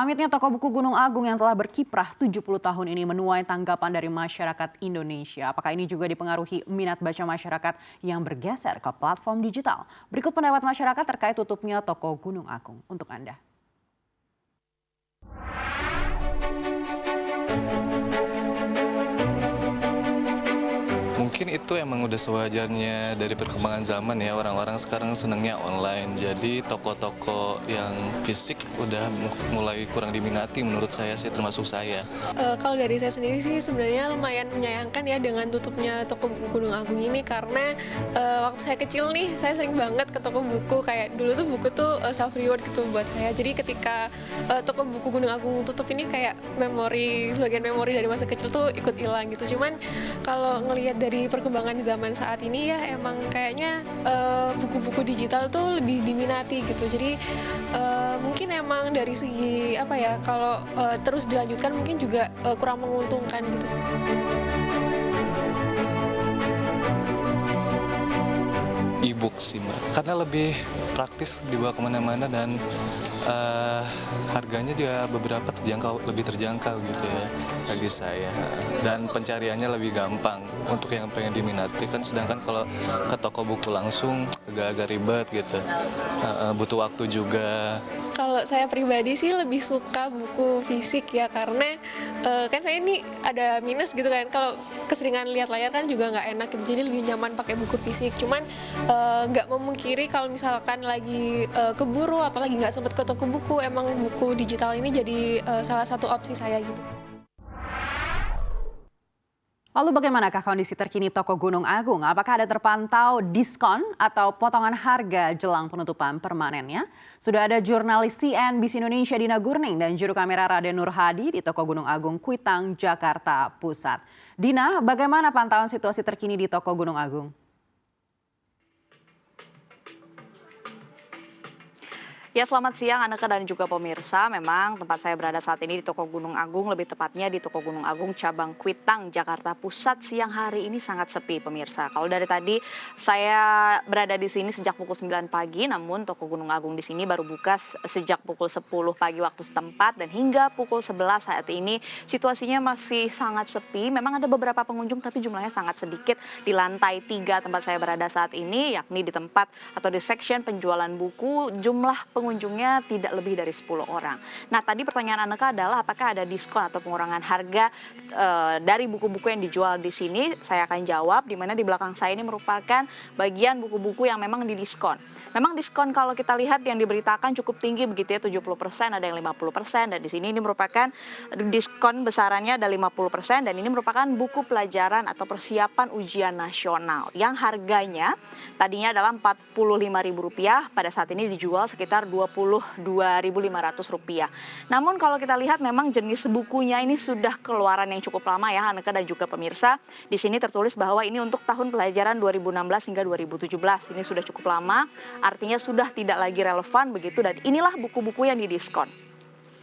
Pamitnya toko buku Gunung Agung yang telah berkiprah 70 tahun ini menuai tanggapan dari masyarakat Indonesia. Apakah ini juga dipengaruhi minat baca masyarakat yang bergeser ke platform digital? Berikut pendapat masyarakat terkait tutupnya toko Gunung Agung untuk Anda. Mungkin itu emang udah sewajarnya dari perkembangan zaman ya, orang-orang sekarang senangnya online. Jadi toko-toko yang fisik udah mulai kurang diminati menurut saya sih, termasuk saya. Kalau dari saya sendiri sih sebenarnya lumayan menyayangkan ya dengan tutupnya toko buku Gunung Agung ini karena waktu saya kecil nih saya sering banget ke toko buku, kayak dulu tuh buku tuh self reward gitu buat saya. Jadi ketika toko buku Gunung Agung tutup ini kayak sebagian memori dari masa kecil tuh ikut hilang gitu. Cuman kalau ngelihat dari perkembangan zaman saat ini ya emang kayaknya buku-buku digital tuh lebih diminati gitu. Jadi mungkin emang dari segi apa ya, kalau terus dilanjutkan mungkin juga kurang menguntungkan gitu. E-book sih Mbak, karena lebih praktis dibawa kemana-mana dan harganya juga beberapa lebih terjangkau gitu ya bagi saya. Dan pencariannya lebih gampang untuk yang pengen diminati kan, sedangkan kalau ke toko buku langsung agak-agak ribet gitu, butuh waktu juga. Kalau saya pribadi sih lebih suka buku fisik ya, karena kan saya ini ada minus gitu kan, kalau keseringan lihat layar kan juga nggak enak gitu, jadi lebih nyaman pakai buku fisik. Cuman nggak memungkiri kalau misalkan lagi keburu atau lagi nggak sempet ke toko buku, emang buku digital ini jadi salah satu opsi saya gitu. Lalu bagaimanakah kondisi terkini toko Gunung Agung? Apakah ada terpantau diskon atau potongan harga jelang penutupan permanennya? Sudah ada jurnalis CNBC Indonesia Dina Gurning dan juru kamera Raden Nur Hadi di toko Gunung Agung Kuitang, Jakarta Pusat. Dina, bagaimana pantauan situasi terkini di toko Gunung Agung? Ya, selamat siang Aneka dan juga pemirsa. Memang tempat saya berada saat ini di toko Gunung Agung, lebih tepatnya di toko Gunung Agung cabang Kuitang, Jakarta Pusat. Siang hari ini sangat sepi pemirsa. Kalau dari tadi saya berada di sini sejak pukul 9 pagi, namun toko Gunung Agung di sini baru buka sejak pukul 10 pagi waktu setempat, dan hingga pukul 11 saat ini situasinya masih sangat sepi. Memang ada beberapa pengunjung tapi jumlahnya sangat sedikit di lantai 3 tempat saya berada saat ini, yakni di tempat atau di section penjualan buku. Jumlah pengunjungnya tidak lebih dari 10 orang. Nah, tadi pertanyaan Aneka adalah apakah ada diskon atau pengurangan harga dari buku-buku yang dijual di sini. Saya akan jawab, di mana di belakang saya ini merupakan bagian buku-buku yang memang didiskon. Memang diskon kalau kita lihat yang diberitakan cukup tinggi begitu ya, 70%, ada yang 50%, dan di sini ini merupakan diskon besarannya ada 50%, dan ini merupakan buku pelajaran atau persiapan ujian nasional yang harganya tadinya adalah Rp45.000, pada saat ini dijual sekitar Rp22.500. Namun kalau kita lihat memang jenis bukunya ini sudah keluaran yang cukup lama ya Aneka dan juga pemirsa. Di sini tertulis bahwa ini untuk tahun pelajaran 2016 hingga 2017. Ini sudah cukup lama, artinya sudah tidak lagi relevan begitu, dan inilah buku-buku yang didiskon.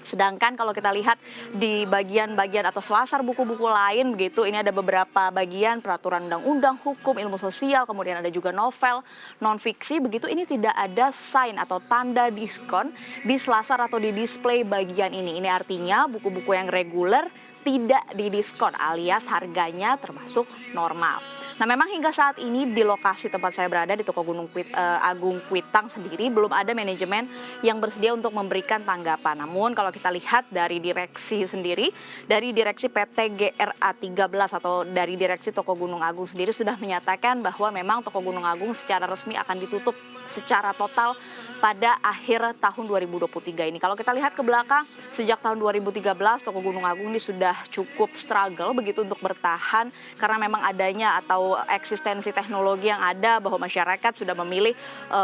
Sedangkan kalau kita lihat di bagian-bagian atau selasar buku-buku lain begitu, ini ada beberapa bagian peraturan undang-undang, hukum, ilmu sosial, kemudian ada juga novel, non-fiksi begitu. Ini tidak ada sign atau tanda diskon di selasar atau di display bagian ini. Ini artinya buku-buku yang reguler tidak didiskon, alias harganya termasuk normal. Nah, memang hingga saat ini di lokasi tempat saya berada di toko Gunung Agung Kuitang sendiri belum ada manajemen yang bersedia untuk memberikan tanggapan. Namun kalau kita lihat dari direksi sendiri, dari direksi PT GRA 13 atau dari direksi toko Gunung Agung sendiri sudah menyatakan bahwa memang toko Gunung Agung secara resmi akan ditutup secara total pada akhir tahun 2023 ini. Kalau kita lihat ke belakang, sejak tahun 2013 toko Gunung Agung ini sudah cukup struggle begitu untuk bertahan, karena memang adanya atau eksistensi teknologi yang ada, bahwa masyarakat sudah memilih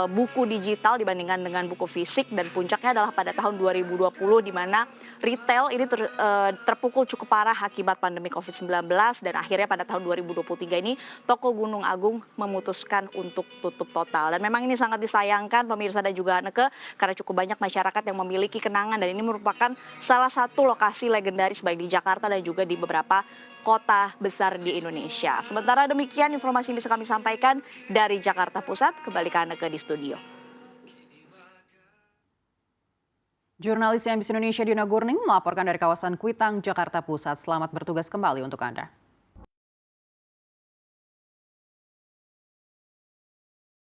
buku digital dibandingkan dengan buku fisik, dan puncaknya adalah pada tahun 2020 di mana retail ini terpukul cukup parah akibat pandemi COVID-19, dan akhirnya pada tahun 2023 ini toko Gunung Agung memutuskan untuk tutup total. Dan memang ini sangat disayangkan pemirsa dan juga Aneka, karena cukup banyak masyarakat yang memiliki kenangan, dan ini merupakan salah satu lokasi legendaris baik di Jakarta dan juga di beberapa kota besar di Indonesia. Sementara demikian informasi yang bisa kami sampaikan dari Jakarta Pusat. Kembali ke Aneka di studio. Jurnalis CNBC Indonesia Dina Gurning melaporkan dari kawasan Kuitang, Jakarta Pusat. Selamat bertugas kembali untuk Anda.